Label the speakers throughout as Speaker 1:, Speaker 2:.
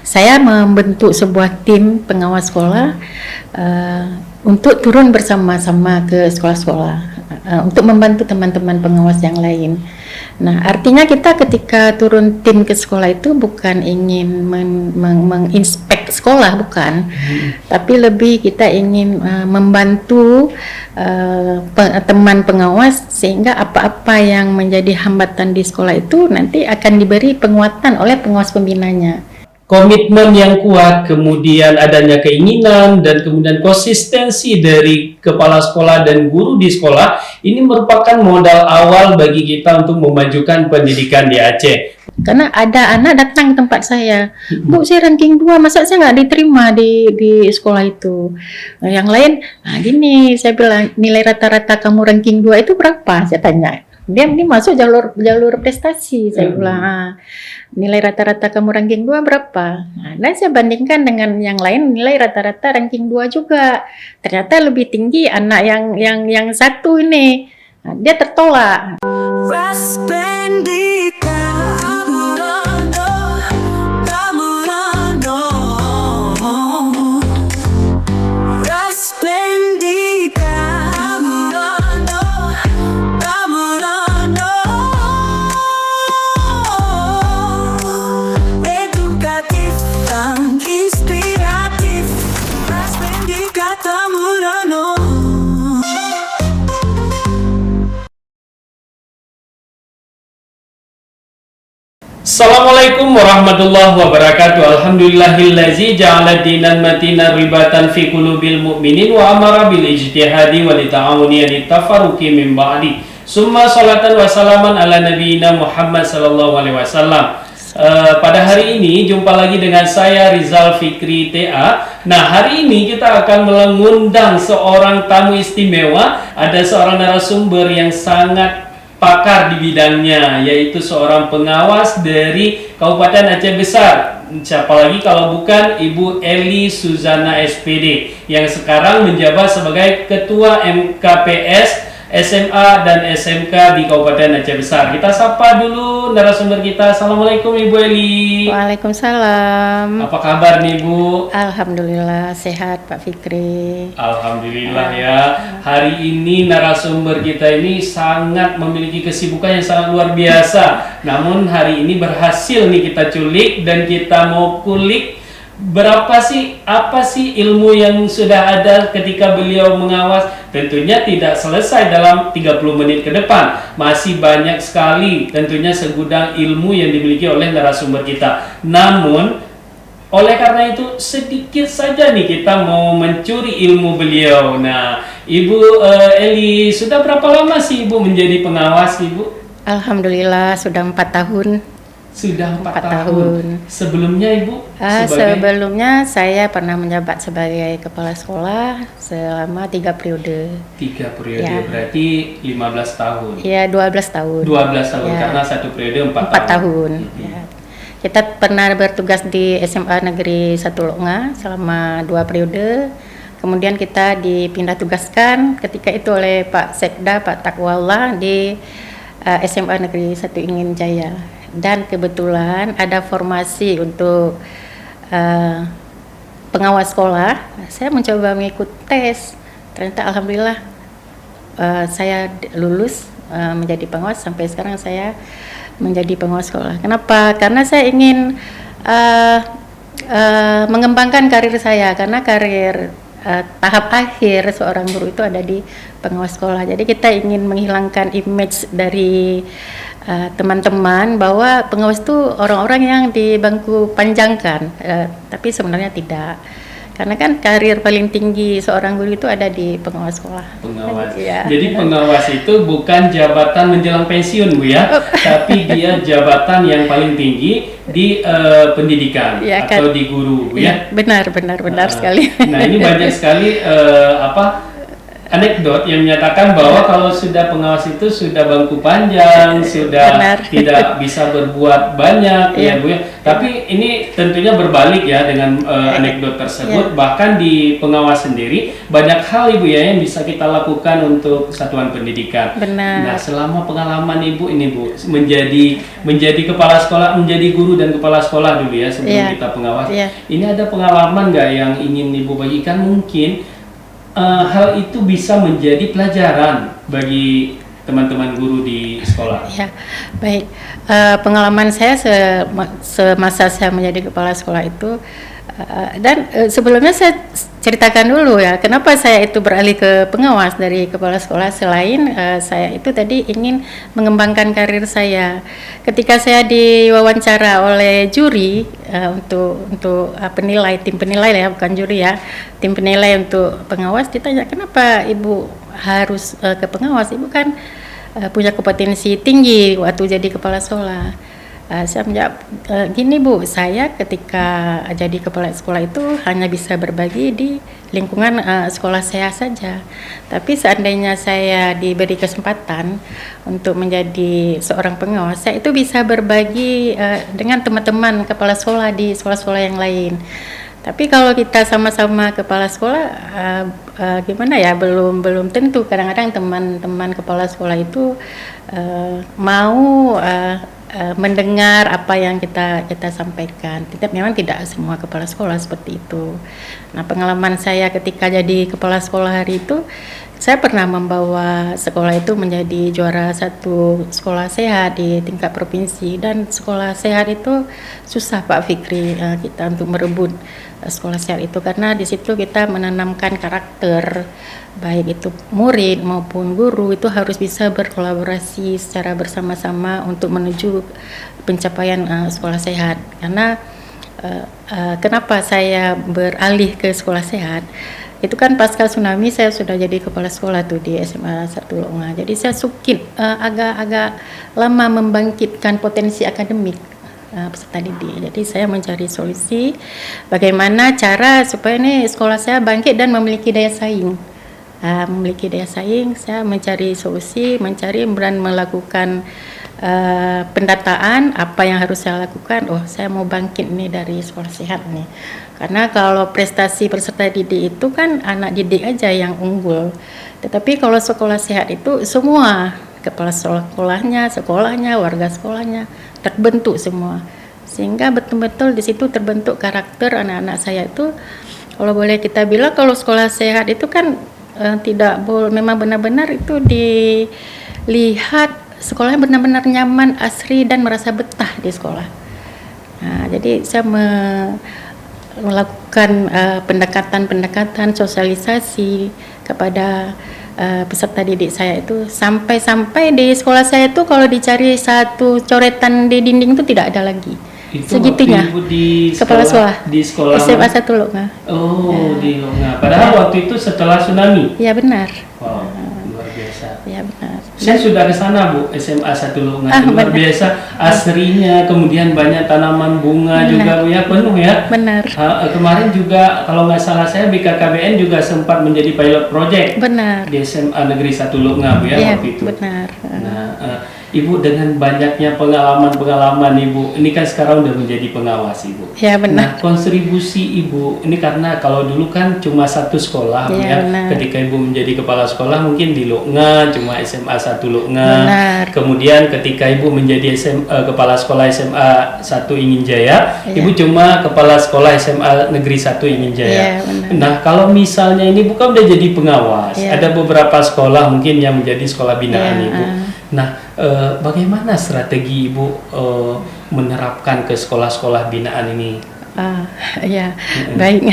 Speaker 1: saya membentuk sebuah tim pengawas sekolah untuk turun bersama-sama ke sekolah-sekolah untuk membantu teman-teman pengawas yang lain. Nah, artinya kita ketika turun tim ke sekolah itu bukan ingin menginspek sekolah, bukan, tapi lebih kita ingin membantu teman pengawas sehingga apa-apa yang menjadi hambatan di sekolah itu nanti akan diberi penguatan oleh pengawas pembinanya.
Speaker 2: Komitmen yang kuat, kemudian adanya keinginan, dan kemudian konsistensi dari kepala sekolah dan guru di sekolah, ini merupakan modal awal bagi kita untuk memajukan pendidikan di Aceh.
Speaker 1: Karena ada anak datang ke tempat saya, Bu, saya ranking 2, masa saya nggak diterima di sekolah itu. Nah, yang lain, gini, saya bilang, nilai rata-rata kamu ranking 2 itu berapa? Saya tanya. Dia masuk jalur prestasi, saya bilang, nilai rata-rata kamu ranking 2 berapa? Dan saya bandingkan dengan yang lain, nilai rata-rata ranking 2 juga. Ternyata lebih tinggi anak yang satu ini. Dia tertolak.
Speaker 2: Assalamualaikum warahmatullahi wabarakatuh. Alhamdulillahillazi ja'ala dinan matinan ribatan fi qulubil mu'minin wa amara bil ijtihadi wa lita'awuni anitafaruki min ba'di. Summa salatan wa salaman ala nabiyina Muhammad sallallahu alaihi wasallam. Pada hari ini jumpa lagi dengan saya Rizal Fikri TA. Nah, hari ini kita akan mengundang seorang tamu istimewa. Ada seorang narasumber yang sangat pakar di bidangnya, yaitu seorang pengawas dari Kabupaten Aceh Besar. Siapa lagi kalau bukan Ibu Eli Suzana SPD yang sekarang menjabat sebagai Ketua MKPS SMA dan SMK di Kabupaten Aceh Besar. Kita sapa dulu narasumber kita. Assalamualaikum Ibu Eli.
Speaker 1: Waalaikumsalam.
Speaker 2: Apa kabar nih Bu?
Speaker 1: Alhamdulillah sehat Pak Fikri.
Speaker 2: Alhamdulillah ya. Hari ini narasumber kita ini sangat memiliki kesibukan yang sangat luar biasa. Namun hari ini berhasil nih kita culik dan kita mau kulik apa sih ilmu yang sudah ada ketika beliau mengawas. Tentunya tidak selesai dalam 30 menit ke depan. Masih banyak sekali tentunya segudang ilmu yang dimiliki oleh narasumber kita. Namun oleh karena itu sedikit saja nih kita mau mencuri ilmu beliau. Nah, Ibu Eli, sudah berapa lama sih Ibu menjadi pengawas Ibu?
Speaker 1: Alhamdulillah sudah 4 tahun.
Speaker 2: Sudah 4 tahun. Sebelumnya Ibu?
Speaker 1: Sebelumnya saya pernah menjabat sebagai kepala sekolah selama 3 periode.
Speaker 2: 3 periode
Speaker 1: Ya.
Speaker 2: Berarti 15 tahun.
Speaker 1: Ya, 12 tahun.
Speaker 2: 12 tahun
Speaker 1: Ya.
Speaker 2: karena satu periode 4
Speaker 1: tahun. Ya. Kita pernah bertugas di SMA Negeri 1 Longa selama 2 periode. Kemudian kita dipindah tugaskan ketika itu oleh Pak Sekda, Pak Takwallah di SMA Negeri 1 Ingin Jaya. Dan kebetulan ada formasi untuk pengawas sekolah. Saya mencoba mengikuti tes. Ternyata alhamdulillah saya lulus menjadi pengawas. Sampai sekarang saya menjadi pengawas sekolah. Kenapa? Karena saya ingin mengembangkan karir saya. Karena karir tahap akhir seorang guru itu ada di pengawas sekolah. Jadi kita ingin menghilangkan image dari teman-teman bahwa pengawas itu orang-orang yang di bangku panjangkan, tapi sebenarnya tidak. Karena kan karir paling tinggi seorang guru itu ada di pengawas sekolah.
Speaker 2: Pengawas.
Speaker 1: Ya.
Speaker 2: Jadi pengawas itu bukan jabatan menjelang pensiun Bu ya, tapi dia jabatan yang paling tinggi di pendidikan
Speaker 1: Ya,
Speaker 2: atau di guru Bu ya.
Speaker 1: Benar sekali.
Speaker 2: Nah, ini banyak sekali anekdot yang menyatakan bahwa kalau sudah pengawas itu sudah bangku panjang, sudah
Speaker 1: Benar.
Speaker 2: tidak bisa berbuat banyak, ya
Speaker 1: Iya.
Speaker 2: Bu ya. Tapi ini tentunya berbalik ya dengan anekdot tersebut.
Speaker 1: Iya.
Speaker 2: Bahkan di pengawas sendiri banyak hal Ibu ya yang bisa kita lakukan untuk satuan pendidikan.
Speaker 1: Benar.
Speaker 2: Nah, selama pengalaman Ibu ini Bu menjadi kepala sekolah, menjadi guru dan kepala sekolah dulu ya sebelum
Speaker 1: Iya.
Speaker 2: kita pengawas.
Speaker 1: Iya.
Speaker 2: Ini ada pengalaman nggak yang ingin Ibu bagikan mungkin hal itu bisa menjadi pelajaran bagi teman-teman guru di sekolah?
Speaker 1: Ya, baik. Pengalaman saya semasa saya menjadi kepala sekolah itu, dan sebelumnya saya ceritakan dulu ya, kenapa saya itu beralih ke pengawas dari kepala sekolah. Selain saya itu tadi ingin mengembangkan karir saya. Ketika saya diwawancara oleh juri untuk penilai, tim penilai ya, bukan juri ya, tim penilai untuk pengawas, ditanya kenapa ibu harus ke pengawas, ibu kan punya kompetensi tinggi waktu jadi kepala sekolah. Saya menjawab, gini Bu, saya ketika jadi kepala sekolah itu hanya bisa berbagi di lingkungan sekolah saya saja. Tapi seandainya saya diberi kesempatan untuk menjadi seorang pengawas, saya itu bisa berbagi dengan teman-teman kepala sekolah di sekolah-sekolah yang lain. Tapi kalau kita sama-sama kepala sekolah, gimana ya, belum tentu. Kadang-kadang teman-teman kepala sekolah itu mau mendengar apa yang kita sampaikan. Memang tidak semua kepala sekolah seperti itu. Nah, pengalaman saya ketika jadi kepala sekolah hari itu, saya pernah membawa sekolah itu menjadi juara satu sekolah sehat di tingkat provinsi, dan sekolah sehat itu susah Pak Fikri kita untuk merebut sekolah sehat itu, karena di situ kita menanamkan karakter, baik itu murid maupun guru itu harus bisa berkolaborasi secara bersama-sama untuk menuju pencapaian sekolah sehat. Karena kenapa saya beralih ke sekolah sehat? Itu kan pasca tsunami saya sudah jadi kepala sekolah tuh di SMA 1 Longa. Jadi saya agak-agak lama membangkitkan potensi akademik peserta didik. Jadi saya mencari solusi bagaimana cara supaya ini sekolah saya bangkit dan memiliki daya saing. Saya mencari solusi, dan melakukan pendataan apa yang harus saya lakukan. Saya mau bangkit nih dari sekolah sehat nih, karena kalau prestasi peserta didik itu kan anak didik aja yang unggul, tetapi kalau sekolah sehat itu semua kepala sekolahnya, warga sekolahnya terbentuk semua, sehingga betul-betul di situ terbentuk karakter anak-anak saya itu. Kalau boleh kita bilang, kalau sekolah sehat itu kan tidak boleh, memang benar-benar itu dilihat sekolahnya benar-benar nyaman, asri, dan merasa betah di sekolah. Nah, jadi saya melakukan pendekatan sosialisasi kepada peserta didik saya itu, sampai di sekolah saya itu kalau dicari satu coretan di dinding itu tidak ada lagi.
Speaker 2: Itu
Speaker 1: Segitunya.
Speaker 2: waktu Ibu di
Speaker 1: Kepala sekolah.
Speaker 2: Di sekolah
Speaker 1: SMA 1 Longa.
Speaker 2: Di Longa. Padahal waktu itu setelah tsunami.
Speaker 1: Ya benar.
Speaker 2: Wow, luar biasa.
Speaker 1: Ya benar.
Speaker 2: Saya sudah ke sana Bu, SMA 1 Longa. Luar
Speaker 1: benar.
Speaker 2: biasa asrinya, kemudian banyak tanaman bunga
Speaker 1: Benar.
Speaker 2: juga Bu ya, penuh ya.
Speaker 1: Benar.
Speaker 2: Kemarin juga kalau nggak salah saya BKKBN juga sempat menjadi pilot project
Speaker 1: Benar.
Speaker 2: di SMA Negeri 1 Longa Bu ya,
Speaker 1: Ya,
Speaker 2: waktu itu.
Speaker 1: benar.
Speaker 2: Nah, Ibu dengan banyaknya pengalaman Ibu, ini kan sekarang udah menjadi pengawas Ibu.
Speaker 1: Ya benar.
Speaker 2: Nah, kontribusi Ibu ini, karena kalau dulu kan cuma satu sekolah Bu,
Speaker 1: Ya,
Speaker 2: ya.
Speaker 1: benar.
Speaker 2: Ketika Ibu menjadi kepala sekolah mungkin di Longa cuma SMA 1 Longa.
Speaker 1: Benar.
Speaker 2: Kemudian ketika Ibu menjadi kepala sekolah SMA 1 Ingin Jaya,
Speaker 1: Ya.
Speaker 2: Ibu cuma kepala sekolah SMA Negeri 1 Ingin Jaya.
Speaker 1: Ya, benar.
Speaker 2: Nah, kalau misalnya ini bukan udah jadi pengawas,
Speaker 1: Ya.
Speaker 2: ada beberapa sekolah mungkin yang menjadi sekolah binaan
Speaker 1: Ya,
Speaker 2: Ibu. Nah, bagaimana strategi Ibu menerapkan ke sekolah-sekolah binaan ini?
Speaker 1: Ya, baik.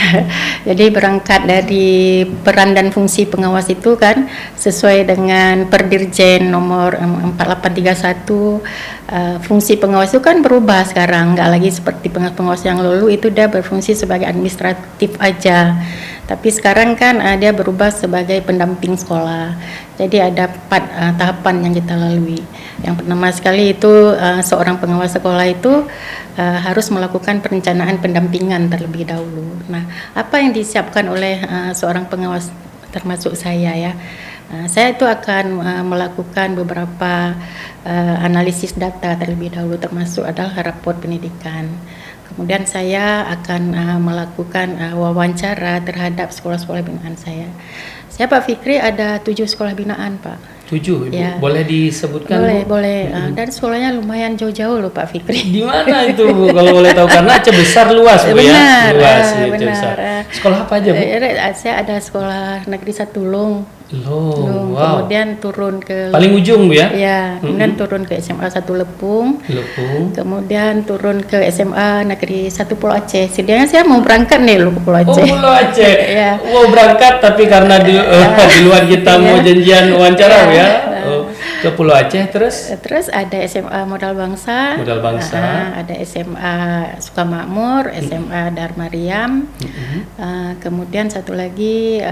Speaker 1: Jadi berangkat dari peran dan fungsi pengawas itu kan sesuai dengan Perdirjen nomor 4831, fungsi pengawas itu kan berubah sekarang, nggak lagi seperti pengawas yang lalu itu dia berfungsi sebagai administratif aja. Tapi sekarang kan dia berubah sebagai pendamping sekolah. Jadi ada 4 tahapan yang kita lalui. Yang pertama sekali itu seorang pengawas sekolah itu harus melakukan perencanaan pendampingan terlebih dahulu. Nah, apa yang disiapkan oleh seorang pengawas termasuk saya ya. Saya itu akan melakukan beberapa analisis data terlebih dahulu, termasuk adalah raport pendidikan. Kemudian saya akan melakukan wawancara terhadap sekolah-sekolah binaan saya. Saya Pak Fikri ada 7 sekolah binaan Pak.
Speaker 2: 7 Ibu,
Speaker 1: Ya.
Speaker 2: boleh disebutkan
Speaker 1: Boleh,
Speaker 2: Bu?
Speaker 1: boleh. Dan sekolahnya lumayan jauh-jauh loh Pak Fikri.
Speaker 2: Di mana itu Bu, kalau boleh tahu? Karena Aceh besar luas Bu
Speaker 1: Benar,
Speaker 2: ya. Luas ya, Aceh
Speaker 1: benar.
Speaker 2: besar. Sekolah apa aja Bu?
Speaker 1: Saya ada sekolah negeri 1 Lung.
Speaker 2: Loh, wow.
Speaker 1: Kemudian turun ke
Speaker 2: Paling ujung Bu ya?
Speaker 1: Ya, kemudian turun ke SMA 1 Lepung.
Speaker 2: Lepung.
Speaker 1: Kemudian turun ke SMA Negeri 1 Pulau Aceh. Sedianya saya mau berangkat nih loh ke Pulau
Speaker 2: Oh,
Speaker 1: Aceh.
Speaker 2: Pulau Aceh.
Speaker 1: Ya.
Speaker 2: Wow, berangkat tapi karena di luar kita mau janjian wawancara Bu ya. Oh, ke Pulau Aceh terus
Speaker 1: Terus ada SMA Modal Bangsa.
Speaker 2: Modal Bangsa.
Speaker 1: Ada SMA Sukamakmur, SMA Darmariam. Kemudian satu lagi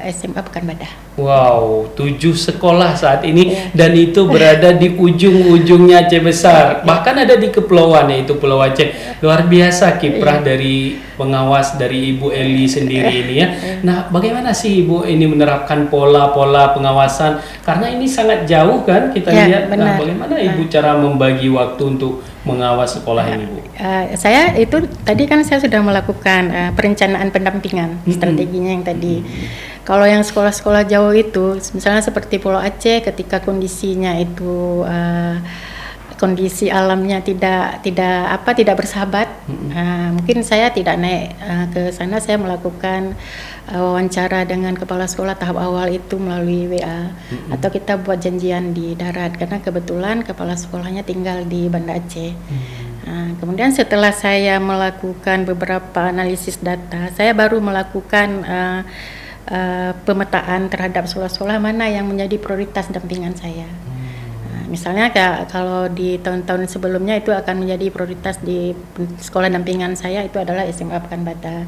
Speaker 1: SMA Pekanbadah.
Speaker 2: wow, 7 sekolah saat ini dan itu berada di ujung-ujungnya Aceh besar. Bahkan ada di kepulauan yaitu Pulau Aceh. Luar biasa kiprah dari pengawas dari Ibu Eli sendiri ini ya. Nah, bagaimana sih Ibu ini menerapkan pola-pola pengawasan? Karena ini sangat jauh kan kita lihat. Nah, bagaimana Ibu cara membagi waktu untuk mengawas sekolah ini Bu?
Speaker 1: Saya itu tadi kan saya sudah melakukan perencanaan pendampingan strateginya yang tadi. Kalau yang sekolah-sekolah jauh itu, misalnya seperti Pulau Aceh, ketika kondisinya itu kondisi alamnya tidak bersahabat, mungkin saya tidak naik ke sana. Saya melakukan wawancara dengan kepala sekolah tahap awal itu melalui WA, atau kita buat janjian di darat karena kebetulan kepala sekolahnya tinggal di Banda Aceh. Kemudian setelah saya melakukan beberapa analisis data, saya baru melakukan pemetaan terhadap sekolah-sekolah mana yang menjadi prioritas dampingan saya. Misalnya kalau di tahun-tahun sebelumnya itu akan menjadi prioritas di sekolah dampingan saya itu adalah SMA Pekanbadah.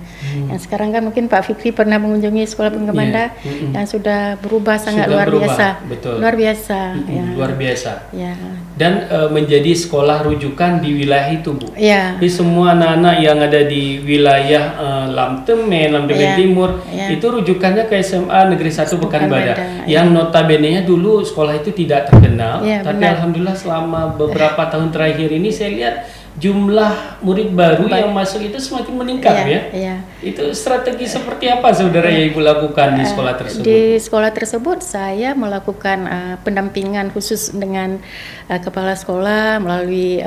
Speaker 1: Yang sekarang kan mungkin Pak Fikri pernah mengunjungi sekolah Pekanbadah yang sudah berubah sangat luar biasa.
Speaker 2: Betul.
Speaker 1: Luar biasa. Ya.
Speaker 2: Luar biasa.
Speaker 1: Ya.
Speaker 2: Dan menjadi sekolah rujukan di wilayah itu Bu.
Speaker 1: Ya.
Speaker 2: Jadi semua anak-anak yang ada di wilayah Lamtemen Timur itu rujukannya ke SMA Negeri 1 Pekanbadah. Yang notabene-nya dulu sekolah itu tidak terkenal. Tapi alhamdulillah selama beberapa tahun terakhir ini saya lihat jumlah murid baru yang masuk itu semakin meningkat ya. Itu strategi seperti apa saudara yang Ibu lakukan di sekolah tersebut?
Speaker 1: Di sekolah tersebut saya melakukan pendampingan khusus dengan kepala sekolah melalui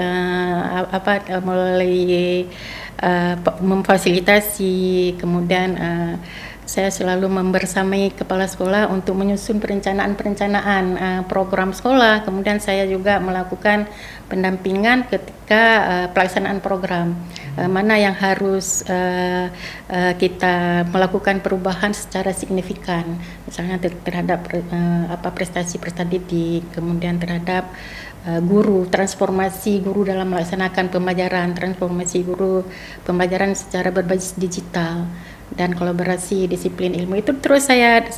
Speaker 1: memfasilitasi, kemudian saya selalu membersamai kepala sekolah untuk menyusun perencanaan program sekolah. Kemudian saya juga melakukan pendampingan ketika pelaksanaan program, mana yang harus kita melakukan perubahan secara signifikan, misalnya terhadap prestasi-prestasi didik, kemudian terhadap guru, transformasi guru dalam melaksanakan pembelajaran, transformasi guru pembelajaran secara berbasis digital, dan kolaborasi disiplin ilmu. Itu terus saya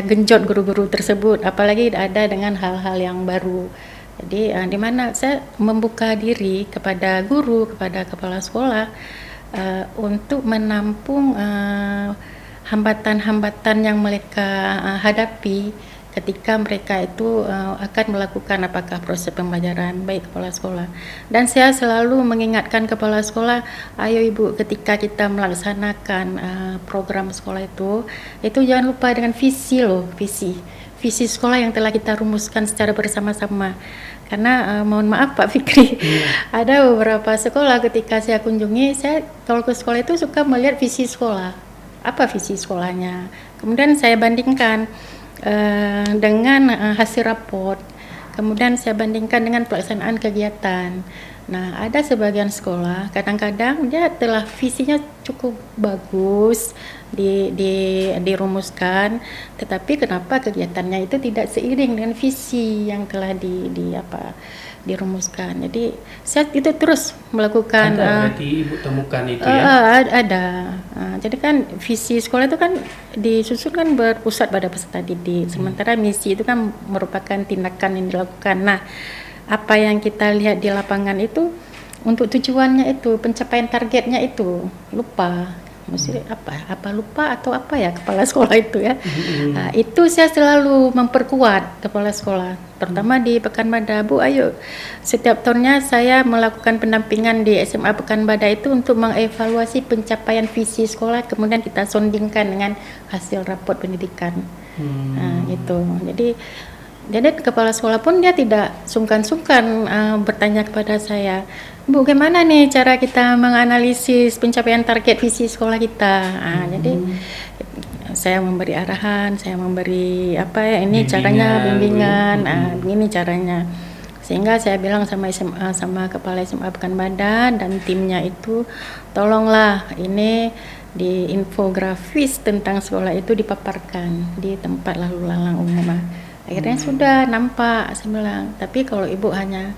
Speaker 1: genjot guru-guru tersebut, apalagi ada dengan hal-hal yang baru. Jadi di mana saya membuka diri kepada guru, kepada kepala sekolah untuk menampung hambatan-hambatan yang mereka hadapi ketika mereka itu akan melakukan apakah proses pembelajaran baik kepala sekolah. Dan saya selalu mengingatkan kepala sekolah, ayo Ibu, ketika kita melaksanakan program sekolah itu jangan lupa dengan visi sekolah yang telah kita rumuskan secara bersama-sama. Karena mohon maaf Pak Fikri, ada beberapa sekolah ketika saya kunjungi, saya kalau ke sekolah itu suka melihat visi sekolah, apa visi sekolahnya, kemudian saya bandingkan dengan hasil raport, kemudian saya bandingkan dengan pelaksanaan kegiatan. Nah, ada sebagian sekolah kadang-kadang dia telah visinya cukup bagus dirumuskan, tetapi kenapa kegiatannya itu tidak seiring dengan visi yang telah dirumuskan. Jadi saya itu terus melakukan.
Speaker 2: Berarti Ibu temukan itu ya?
Speaker 1: Ada. Jadi kan visi sekolah itu kan disusun kan berpusat pada peserta didik, sementara misi itu kan merupakan tindakan yang dilakukan. Nah, apa yang kita lihat di lapangan itu untuk tujuannya itu, pencapaian targetnya itu lupa. mesti apa lupa atau apa ya kepala sekolah itu ya. Itu saya selalu memperkuat kepala sekolah, terutama di Pekanbadak. Bu, ayo setiap tahunnya saya melakukan pendampingan di SMA Pekanbadak itu untuk mengevaluasi pencapaian visi sekolah, kemudian kita sondingkan dengan hasil raport pendidikan. Gitu. Jadi kepala sekolah pun dia tidak sungkan-sungkan bertanya kepada saya, Bu, gimana nih cara kita menganalisis pencapaian target visi sekolah kita? Jadi saya memberi arahan, saya memberi ini caranya bimbingan, begini caranya. Sehingga saya bilang sama kepala SMA Pekanbadak dan timnya itu, tolonglah ini di infografis tentang sekolah itu dipaparkan di tempat lalu lalang umum. Akhirnya sudah nampak, saya bilang. Tapi kalau ibu hanya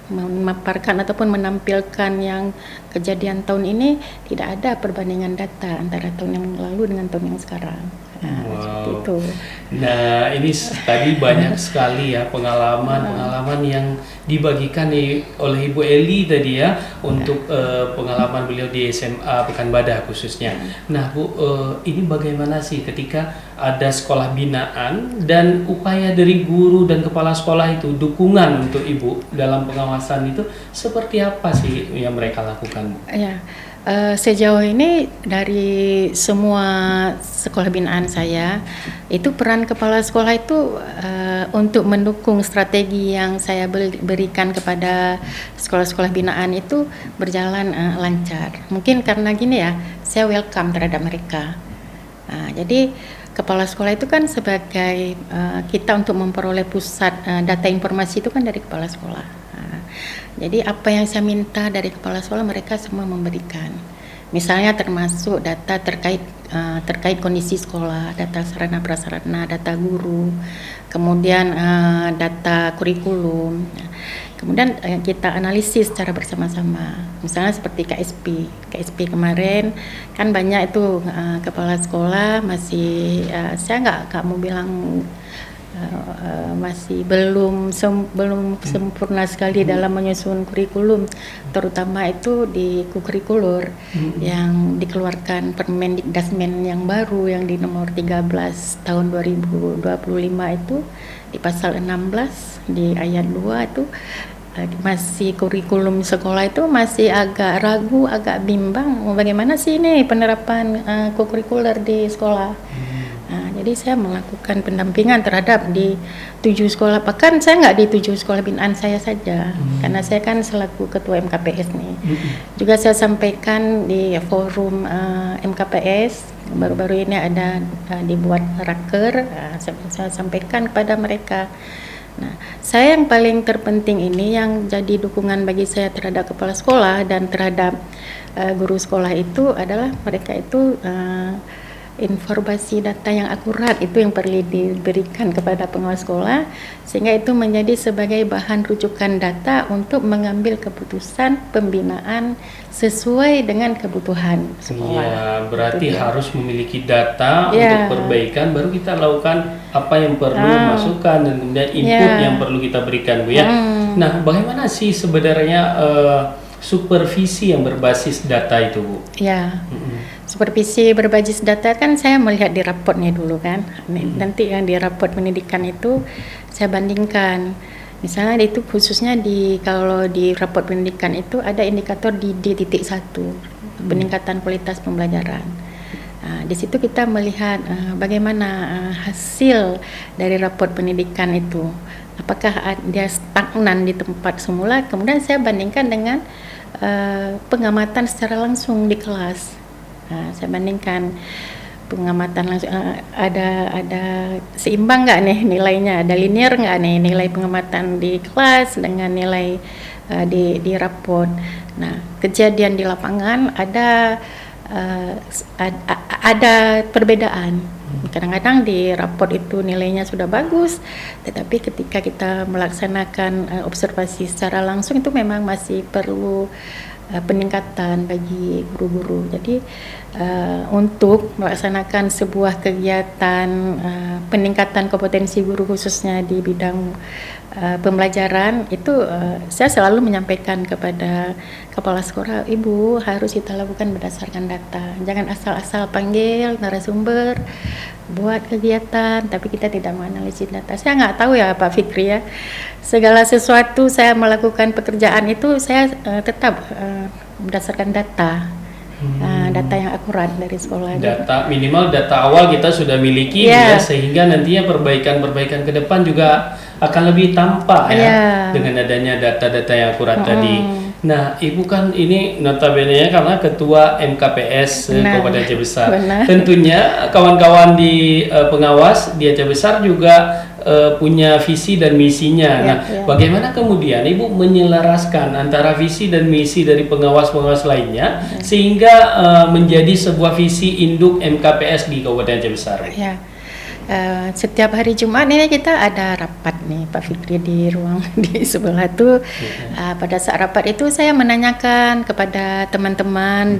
Speaker 1: memaparkan ataupun menampilkan yang kejadian tahun ini, tidak ada perbandingan data antara tahun yang lalu dengan tahun yang sekarang. Seperti itu.
Speaker 2: Nah, ini tadi banyak sekali ya pengalaman yang dibagikan oleh Ibu Eli tadi ya untuk pengalaman beliau di SMA Pekanbadak khususnya. Nah, Bu, ini bagaimana sih ketika ada sekolah binaan dan upaya dari guru dan kepala sekolah itu, dukungan untuk Ibu dalam pengawasan itu seperti apa sih yang mereka lakukan, Bu?
Speaker 1: Ya. Sejauh ini dari semua sekolah binaan saya, itu peran kepala sekolah itu untuk mendukung strategi yang saya berikan kepada sekolah-sekolah binaan itu berjalan lancar. Mungkin karena gini ya, saya welcome terhadap mereka. Jadi kepala sekolah itu kan sebagai kita untuk memperoleh pusat data informasi itu kan dari kepala sekolah. Jadi apa yang saya minta dari kepala sekolah mereka semua memberikan. Misalnya termasuk data terkait kondisi sekolah, data sarana prasarana, data guru, kemudian data kurikulum. Kemudian kita analisis secara bersama-sama. Misalnya seperti KSP kemarin kan banyak itu kepala sekolah masih saya nggak mau bilang masih belum sempurna sekali dalam menyusun kurikulum, terutama itu di kurikulur yang dikeluarkan Permendikdasmen yang baru yang di nomor 13 tahun 2025 itu di pasal 16 di ayat 2 itu masih kurikulum sekolah itu masih agak ragu, agak bimbang bagaimana sih ini penerapan kurikuler di sekolah. Jadi saya melakukan pendampingan terhadap di 7 sekolah, bahkan saya nggak di 7 sekolah binaan saya saja, karena saya kan selaku ketua MKPS nih. Juga saya sampaikan di forum MKPS, baru-baru ini ada dibuat raker, saya sampaikan kepada mereka. Nah, saya yang paling terpenting ini yang jadi dukungan bagi saya terhadap kepala sekolah dan terhadap guru sekolah itu adalah mereka itu informasi data yang akurat itu yang perlu diberikan kepada pengawas sekolah, sehingga itu menjadi sebagai bahan rujukan data untuk mengambil keputusan pembinaan sesuai dengan kebutuhan sekolah.
Speaker 2: Iya, berarti harus memiliki data untuk perbaikan, baru kita lakukan apa yang perlu masukan dan kemudian input yang perlu kita berikan, Bu ya. Nah, bagaimana sih sebenarnya supervisi yang berbasis data itu, Bu?
Speaker 1: Ya. Supervisi berbasis data kan saya melihat di raportnya dulu kan. Nanti yang di raport pendidikan itu saya bandingkan. Misalnya itu khususnya kalau di raport pendidikan itu ada indikator di D.1, peningkatan kualitas pembelajaran. Di situ kita melihat bagaimana hasil dari raport pendidikan itu. Apakah dia stagnan di tempat semula, kemudian saya bandingkan dengan pengamatan secara langsung di kelas. Saya bandingkan pengamatan langsung, ada seimbang nggak nih nilainya, ada linear nggak nih nilai pengamatan di kelas dengan nilai di raport. Nah, kejadian di lapangan ada perbedaan. Kadang-kadang di raport itu nilainya sudah bagus, tetapi ketika kita melaksanakan observasi secara langsung itu memang masih perlu peningkatan bagi guru-guru. Jadi untuk melaksanakan sebuah kegiatan peningkatan kompetensi guru khususnya di bidang pembelajaran itu saya selalu menyampaikan kepada kepala sekolah, Ibu harus kita lakukan berdasarkan data. Jangan asal-asal panggil narasumber buat kegiatan tapi kita tidak menganalisis data. Saya nggak tahu ya Pak Fikri ya. Segala sesuatu saya melakukan pekerjaan itu saya tetap berdasarkan data. Data yang akurat dari sekolah.
Speaker 2: Data minimal data awal kita sudah miliki ya, sehingga nantinya perbaikan ke depan juga akan lebih tampak ya dengan adanya data-data yang akurat tadi. Nah, Ibu kan ini notabene karena ketua MKPS Kabupaten Aceh Besar. Tentunya kawan-kawan di pengawas di Aceh Besar juga punya visi dan misinya. Bagaimana kemudian Ibu menyelaraskan antara visi dan misi dari pengawas-pengawas lainnya sehingga menjadi sebuah visi induk MKPS di Kabupaten Aceh Besar?
Speaker 1: Setiap hari Jumat ini kita ada rapat nih Pak Fikri di ruang di sebelah tuh. Pada saat rapat itu saya menanyakan kepada teman-teman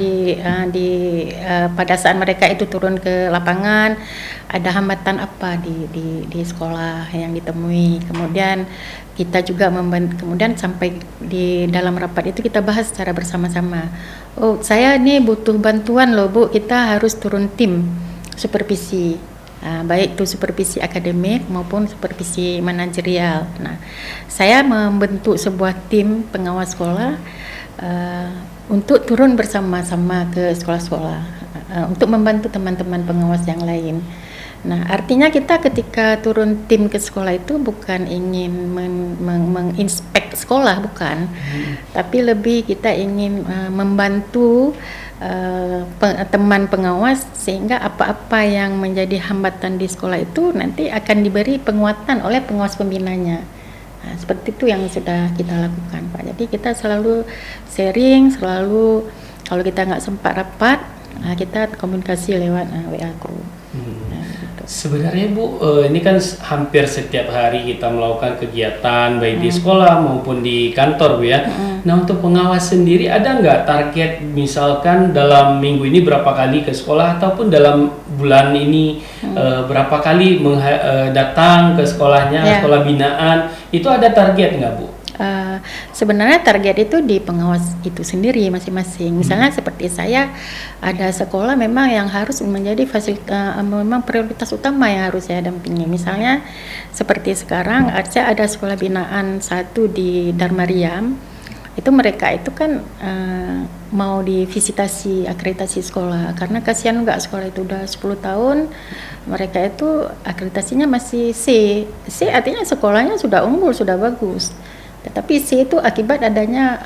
Speaker 1: pada saat mereka itu turun ke lapangan ada hambatan apa di sekolah yang ditemui. Kemudian kita juga kemudian sampai di dalam rapat itu kita bahas secara bersama-sama. Oh, saya nih butuh bantuan loh Bu, kita harus turun tim supervisi. Baik itu supervisi akademik maupun supervisi manajerial. Nah, saya membentuk sebuah tim pengawas sekolah untuk turun bersama-sama ke sekolah-sekolah untuk membantu teman-teman pengawas yang lain. Nah, artinya kita ketika turun tim ke sekolah itu bukan ingin menginspek sekolah, bukan, tapi lebih kita ingin membantu teman pengawas sehingga apa-apa yang menjadi hambatan di sekolah itu nanti akan diberi penguatan oleh pengawas pembinanya. Nah, seperti itu yang sudah kita lakukan Pak. Jadi kita selalu sharing, selalu kalau kita nggak sempat rapat, kita komunikasi lewat WA group.
Speaker 2: Sebenarnya Bu, ini kan hampir setiap hari kita melakukan kegiatan baik di sekolah maupun di kantor Bu ya. Nah, untuk pengawas sendiri ada nggak target misalkan dalam minggu ini berapa kali ke sekolah ataupun dalam bulan ini berapa kali datang ke sekolahnya, sekolah binaan, itu ada target nggak Bu?
Speaker 1: Sebenarnya target itu di pengawas itu sendiri masing-masing. Misalnya seperti saya ada sekolah memang yang harus menjadi memang prioritas utama yang harus saya dampingi. Misalnya seperti sekarang saya ada sekolah binaan satu di Darmariam. Itu mereka itu kan mau divisitasi akreditasi sekolah karena kasihan enggak sekolah itu udah 10 tahun mereka itu akreditasinya masih C artinya sekolahnya sudah unggul, sudah bagus. Tetapi C itu akibat adanya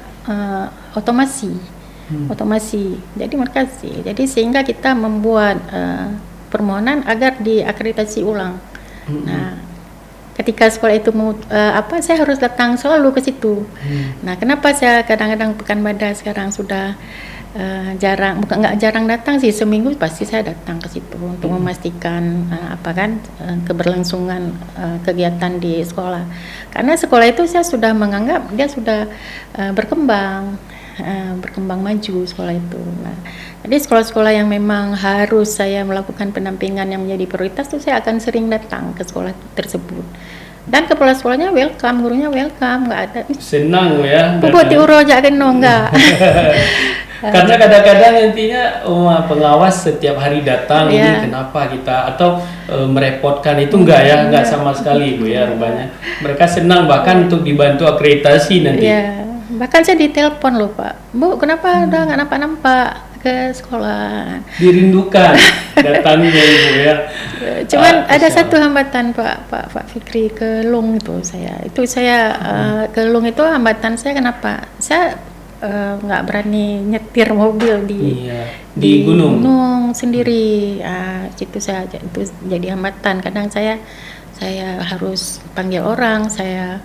Speaker 1: otomasi. Jadi mereka C. Jadi sehingga kita membuat permohonan agar diakreditasi ulang. Nah, ketika sekolah itu mau saya harus datang selalu ke situ. Nah, kenapa saya kadang-kadang pekan bada sekarang sudah nggak jarang datang sih, seminggu pasti saya datang ke situ untuk memastikan keberlangsungan kegiatan di sekolah. Karena sekolah itu saya sudah menganggap dia sudah berkembang maju sekolah itu. Nah, jadi sekolah-sekolah yang memang harus saya melakukan pendampingan yang menjadi prioritas itu saya akan sering datang ke sekolah tersebut. Dan kepala sekolahnya welcome, gurunya welcome, nggak ada.
Speaker 2: Senang ya.
Speaker 1: Pupuk tiuro aja kan enggak.
Speaker 2: Karena kadang-kadang nantinya pengawas setiap hari datang ini kenapa kita atau merepotkan itu enggak ya, enggak sama sekali Bu ya rupanya. Mereka senang bahkan untuk dibantu akreditasi nanti.
Speaker 1: Bahkan saya ditelepon loh Pak, Bu kenapa udah nggak nampak ke sekolah.
Speaker 2: Dirindukan datangnya Ibu ya.
Speaker 1: Cuman ada satu hambatan Pak Fikri ke Lung itu saya ke Lung itu hambatan saya kenapa? Saya nggak berani nyetir mobil di gunung sendiri. Itu jadi hambatan. Kadang saya harus panggil orang, saya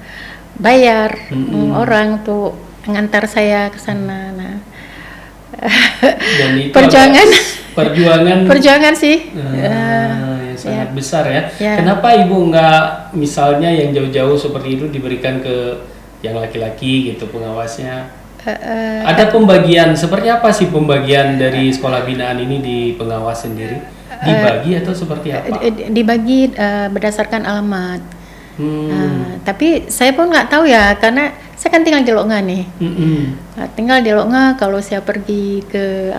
Speaker 1: bayar orang untuk mengantar saya ke sana. Nah,
Speaker 2: dan itu
Speaker 1: perjuangan sih
Speaker 2: yang sangat besar ya. Kenapa Ibu nggak misalnya yang jauh-jauh seperti itu diberikan ke yang laki-laki gitu pengawasnya? Ada pembagian seperti apa sih pembagian dari sekolah binaan ini di pengawas sendiri? Dibagi atau seperti apa?
Speaker 1: Dibagi berdasarkan alamat. Tapi saya pun nggak tahu ya, karena saya kan tinggal di Loknga nih. Tinggal di Loknga, kalau saya pergi ke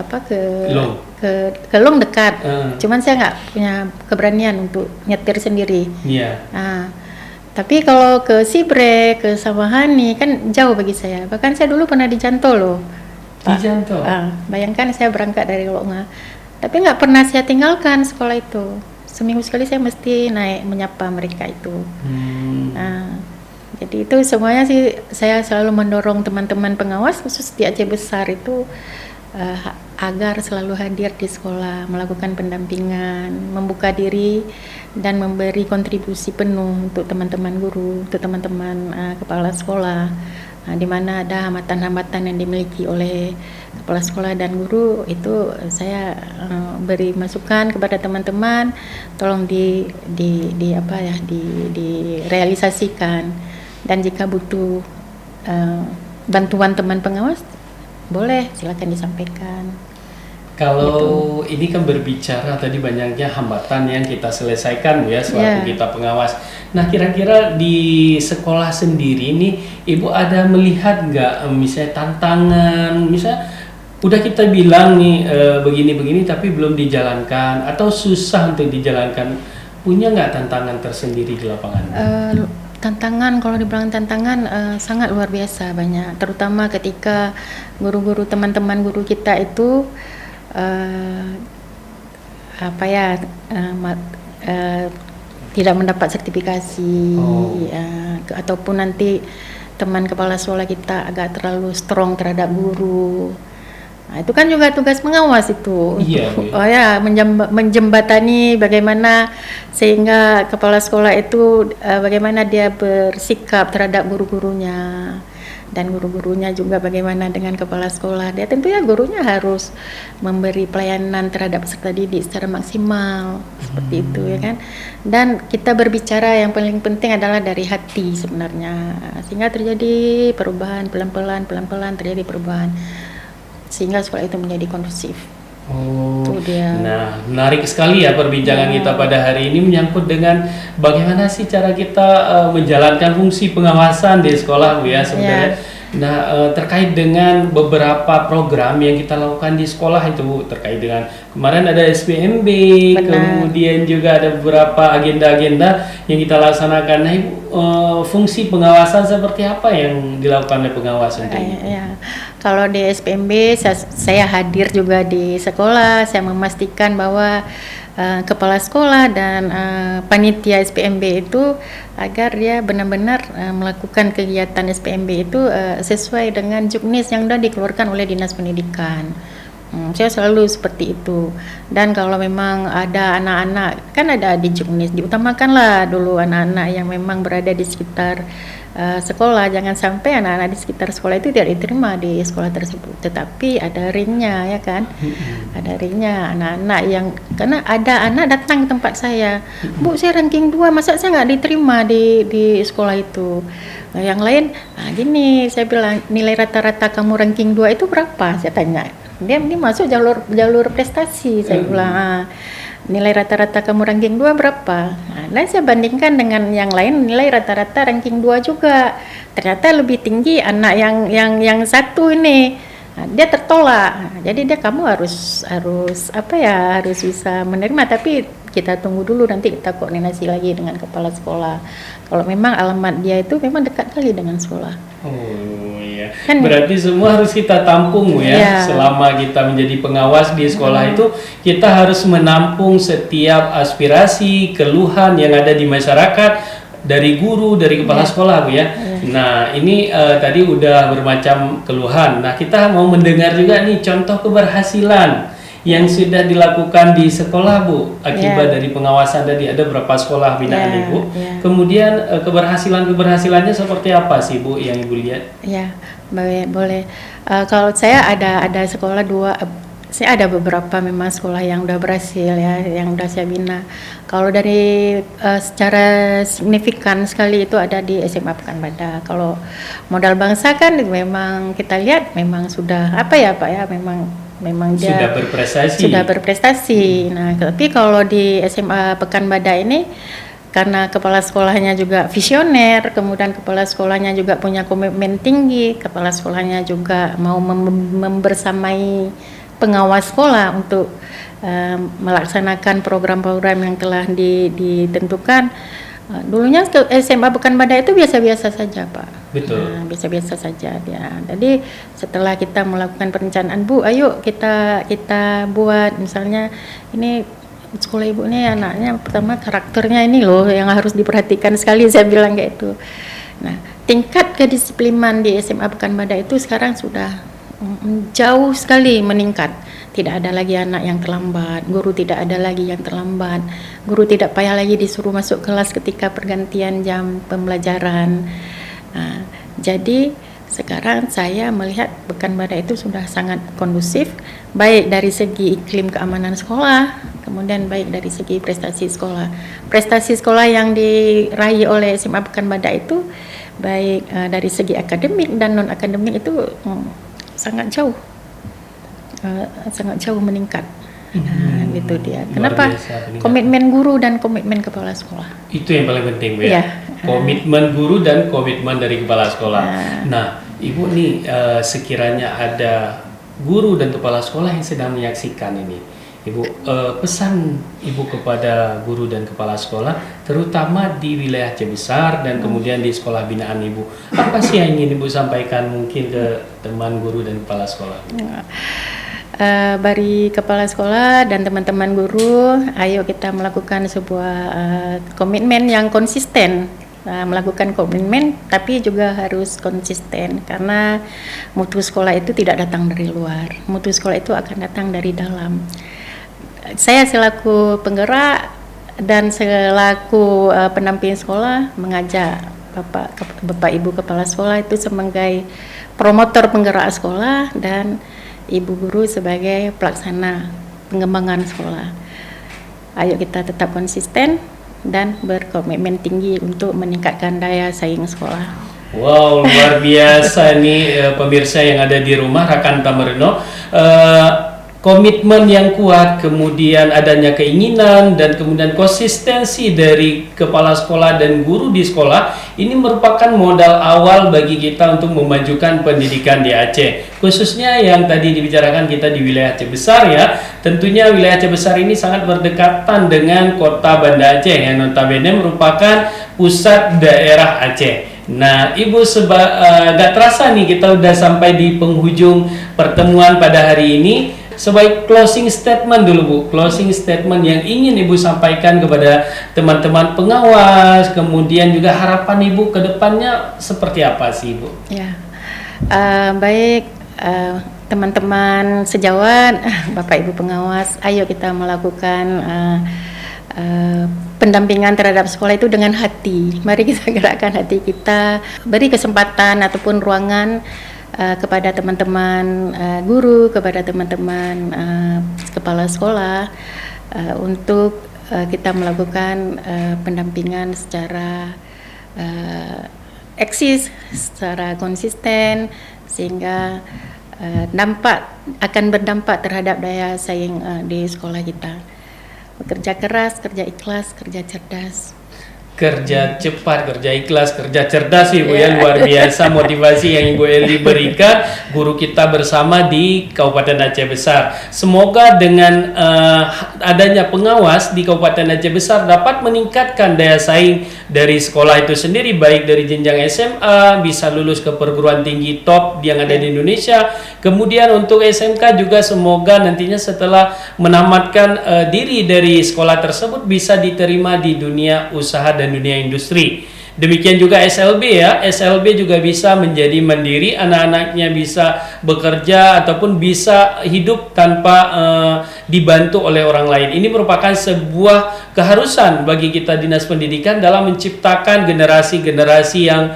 Speaker 2: Long.
Speaker 1: ke Long dekat. Cuman saya nggak punya keberanian untuk nyetir sendiri.
Speaker 2: Iya.
Speaker 1: Tapi kalau ke Sibre, ke Samahani kan jauh bagi saya. Bahkan saya dulu pernah di Janto loh.
Speaker 2: Di Janto.
Speaker 1: Bayangkan saya berangkat dari Loknga. Tapi nggak pernah saya tinggalkan sekolah itu. Seminggu sekali saya mesti naik menyapa mereka itu. Jadi itu semuanya sih saya selalu mendorong teman-teman pengawas khusus di Aceh Besar itu agar selalu hadir di sekolah, melakukan pendampingan, membuka diri dan memberi kontribusi penuh untuk teman-teman guru, untuk teman-teman kepala sekolah. Di mana ada hambatan-hambatan yang dimiliki oleh kepala sekolah dan guru, itu saya beri masukan kepada teman-teman, tolong direalisasikan, dan jika butuh bantuan teman pengawas boleh silakan disampaikan.
Speaker 2: Kalau ini kan berbicara tadi banyaknya hambatan yang kita selesaikan Bu ya selaku kita pengawas. Nah kira-kira di sekolah sendiri nih Ibu ada melihat nggak misalnya tantangan, misalnya udah kita bilang nih begini-begini tapi belum dijalankan atau susah untuk dijalankan, punya nggak tantangan tersendiri di lapangan?
Speaker 1: Tantangan, kalau dibilang tantangan sangat luar biasa banyak, terutama ketika guru-guru, teman-teman guru kita itu tidak mendapat sertifikasi, ataupun nanti teman kepala sekolah kita agak terlalu strong terhadap guru. Nah, itu kan juga tugas pengawas itu, untuk menjembatani bagaimana sehingga kepala sekolah itu bagaimana dia bersikap terhadap guru-gurunya, dan guru-gurunya juga bagaimana dengan kepala sekolah. Dia tentunya gurunya harus memberi pelayanan terhadap peserta didik secara maksimal, seperti itu ya kan. Dan kita berbicara yang paling penting adalah dari hati sebenarnya, sehingga terjadi perubahan pelan-pelan terjadi perubahan, sehingga sekolah itu menjadi kondusif. Itu dia.
Speaker 2: Nah, menarik sekali ya perbincangan kita pada hari ini menyangkut dengan bagaimana sih cara kita menjalankan fungsi pengawasan di sekolah Bu ya sebenarnya. Nah, terkait dengan beberapa program yang kita lakukan di sekolah itu Bu, terkait dengan kemarin ada SPMB, kemudian juga ada beberapa agenda-agenda yang kita laksanakan. Nah, Ibu, fungsi pengawasan seperti apa yang dilakukan oleh pengawas untuk
Speaker 1: Kalau di SPMB saya hadir juga di sekolah, saya memastikan bahwa kepala sekolah dan panitia SPMB itu agar dia benar-benar melakukan kegiatan SPMB itu sesuai dengan juknis yang sudah dikeluarkan oleh Dinas Pendidikan. Saya selalu seperti itu. Dan kalau memang ada anak-anak, kan ada di juknis, diutamakanlah dulu anak-anak yang memang berada di sekitar sekolah. Jangan sampai anak-anak di sekitar sekolah itu tidak diterima di sekolah tersebut. Tetapi ada ringnya ya kan, ada ringnya anak-anak yang, karena ada anak datang ke tempat saya, Bu saya ranking 2, masa saya nggak diterima di sekolah itu. Yang lain, gini saya bilang, nilai rata-rata kamu ranking 2 itu berapa? Saya tanya. Dia masuk jalur prestasi, saya bilang. Nilai rata-rata kamu ranking 2 berapa? Nah, saya bandingkan dengan yang lain, nilai rata-rata ranking 2 juga. Ternyata lebih tinggi anak yang satu ini. Dia tertolak. Jadi kamu harus bisa menerima, tapi kita tunggu dulu, nanti kita koordinasi lagi dengan kepala sekolah. Kalau memang alamat dia itu memang dekat kali dengan sekolah.
Speaker 2: Oh iya. Kan, berarti semua harus kita tampung ya. Selama kita menjadi pengawas di sekolah itu, kita harus menampung setiap aspirasi, keluhan yang ada di masyarakat, dari guru, dari kepala sekolah Bu ya. Nah, ini tadi udah bermacam keluhan. Nah, kita mau mendengar juga nih contoh keberhasilan yang sudah dilakukan di sekolah Bu akibat dari pengawasan tadi. Ada berapa sekolah binaan Ibu? Kemudian keberhasilannya seperti apa sih Bu yang Ibu lihat?
Speaker 1: Ya, boleh. Kalau saya ada sekolah Saya ada beberapa memang sekolah yang udah berhasil ya, yang udah saya bina. Kalau dari secara signifikan sekali itu ada di SMA Pekanbadak. Kalau modal bangsa kan memang kita lihat memang sudah apa ya Pak ya, memang dia
Speaker 2: sudah
Speaker 1: berprestasi. Nah, tapi kalau di SMA Pekanbadak ini karena kepala sekolahnya juga visioner, kemudian kepala sekolahnya juga punya komitmen tinggi, kepala sekolahnya juga mau membersamai pengawas sekolah untuk melaksanakan program-program yang telah ditentukan. Dulunya ke SMA Pekanbadak itu biasa-biasa saja Pak.
Speaker 2: Betul.
Speaker 1: Nah, biasa-biasa saja dia. Jadi setelah kita melakukan perencanaan, Bu, ayo kita buat misalnya ini sekolah ibu ini anaknya pertama karakternya ini loh yang harus diperhatikan sekali, saya bilang kayak itu. Nah, tingkat kedisiplinan di SMA Pekanbadak itu sekarang sudah jauh sekali meningkat. Tidak ada lagi anak yang terlambat, guru tidak ada lagi yang terlambat, guru tidak payah lagi disuruh masuk kelas ketika pergantian jam pembelajaran. Nah, jadi sekarang saya melihat Pekanbadak itu sudah sangat kondusif, baik dari segi iklim keamanan sekolah, kemudian baik dari segi prestasi sekolah. Prestasi sekolah yang diraih oleh SMA Pekanbadak itu baik dari segi akademik dan non akademik itu sangat jauh meningkat. Gitu dia. Kenapa? Komitmen guru dan komitmen kepala sekolah.
Speaker 2: Itu yang paling penting, Bu ya. Komitmen guru dan komitmen dari kepala sekolah. Nah, Ibu nih sekiranya ada guru dan kepala sekolah yang sedang menyaksikan ini, Ibu pesan Ibu kepada guru dan kepala sekolah, terutama di wilayah Aceh Besar dan kemudian di sekolah binaan Ibu. Apa sih yang ingin Ibu sampaikan mungkin ke teman guru dan kepala sekolah?
Speaker 1: Bagi kepala sekolah dan teman-teman guru, ayo kita melakukan sebuah komitmen yang konsisten. Melakukan komitmen tapi juga harus konsisten, karena mutu sekolah itu tidak datang dari luar, mutu sekolah itu akan datang dari dalam. Saya selaku penggerak dan selaku pendamping sekolah mengajak Bapak Ibu kepala sekolah itu sebagai promotor penggerak sekolah dan Ibu guru sebagai pelaksana pengembangan sekolah. Ayo kita tetap konsisten dan berkomitmen tinggi untuk meningkatkan daya saing sekolah.
Speaker 2: Wow, luar biasa nih pemirsa yang ada di rumah, Rakan Tamareno. Komitmen yang kuat, kemudian adanya keinginan dan kemudian konsistensi dari kepala sekolah dan guru di sekolah, ini merupakan modal awal bagi kita untuk memajukan pendidikan di Aceh, khususnya yang tadi dibicarakan kita di wilayah Aceh Besar ya. Tentunya wilayah Aceh Besar ini sangat berdekatan dengan kota Banda Aceh yang notabene merupakan pusat daerah Aceh. Nah, Ibu gak terasa nih kita udah sampai di penghujung pertemuan pada hari ini. Sebagai closing statement dulu Bu, closing statement yang ingin Ibu sampaikan kepada teman-teman pengawas, kemudian juga harapan Ibu ke depannya seperti apa sih Ibu?
Speaker 1: Ya, baik teman-teman sejawat, Bapak Ibu pengawas, ayo kita melakukan pendampingan terhadap sekolah itu dengan hati. Mari kita gerakkan hati kita, beri kesempatan ataupun ruangan kepada teman-teman guru, kepada teman-teman kepala sekolah untuk kita melakukan pendampingan secara eksis, secara konsisten, sehingga akan berdampak terhadap daya saing di sekolah kita. Bekerja keras, kerja ikhlas, kerja cerdas.
Speaker 2: Kerja cepat, kerja ikhlas, kerja cerdas Ibu ya, luar biasa motivasi yang Ibu Eli berikan guru kita bersama di Kabupaten Aceh Besar. Semoga dengan adanya pengawas di Kabupaten Aceh Besar dapat meningkatkan daya saing dari sekolah itu sendiri, baik dari jenjang SMA bisa lulus ke perguruan tinggi top yang ada di Indonesia. Kemudian untuk SMK juga semoga nantinya setelah menamatkan diri dari sekolah tersebut bisa diterima di dunia usaha dan dunia industri. Demikian juga SLB ya, SLB juga bisa menjadi mandiri, anak-anaknya bisa bekerja ataupun bisa hidup tanpa dibantu oleh orang lain. Ini merupakan sebuah keharusan bagi kita Dinas Pendidikan dalam menciptakan generasi-generasi yang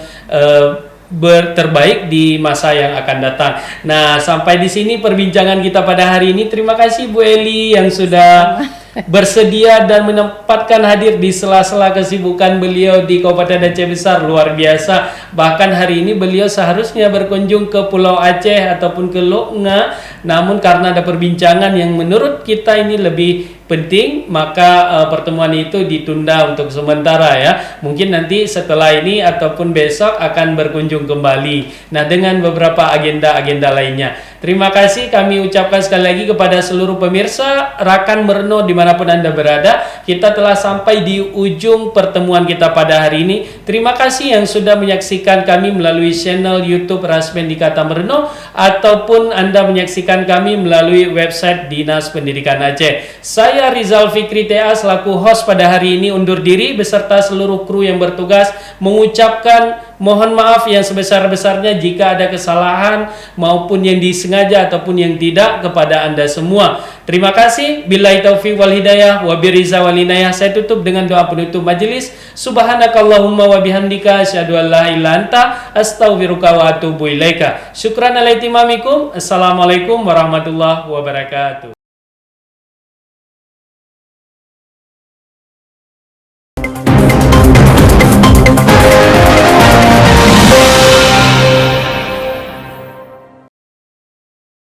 Speaker 2: terbaik di masa yang akan datang. Nah, sampai di sini perbincangan kita pada hari ini. Terima kasih Bu Eli yang sudah bersedia dan menempatkan hadir di sela-sela kesibukan beliau di Kabupaten Aceh Besar. Luar biasa. Bahkan hari ini beliau seharusnya berkunjung ke Pulau Aceh ataupun ke Lok Nga, namun karena ada perbincangan yang menurut kita ini lebih penting, maka pertemuan itu ditunda untuk sementara ya. Mungkin nanti setelah ini ataupun besok akan berkunjung kembali. Nah, dengan beberapa agenda-agenda lainnya. Terima kasih kami ucapkan sekali lagi kepada seluruh pemirsa Rakan Merno dimanapun Anda berada. Kita telah sampai di ujung pertemuan kita pada hari ini. Terima kasih yang sudah menyaksikan kami melalui channel YouTube Rasmen di Kata Merno, ataupun Anda menyaksikan kami melalui website Dinas Pendidikan Aceh. Saya Rizal Fikri TA selaku host pada hari ini undur diri beserta seluruh kru yang bertugas, mengucapkan mohon maaf yang sebesar-besarnya jika ada kesalahan maupun yang disengaja ataupun yang tidak kepada Anda semua. Terima kasih. Billahi taufiq wal hidayah wa biriza wal inayah. Saya tutup dengan doa penutup majelis. Subhanakallahumma wa bihamdika asyhadu an la ilaha illa anta astaghfiruka wa atubu ilaika. Syukran ala itimamikum. Assalamualaikum warahmatullahi wabarakatuh.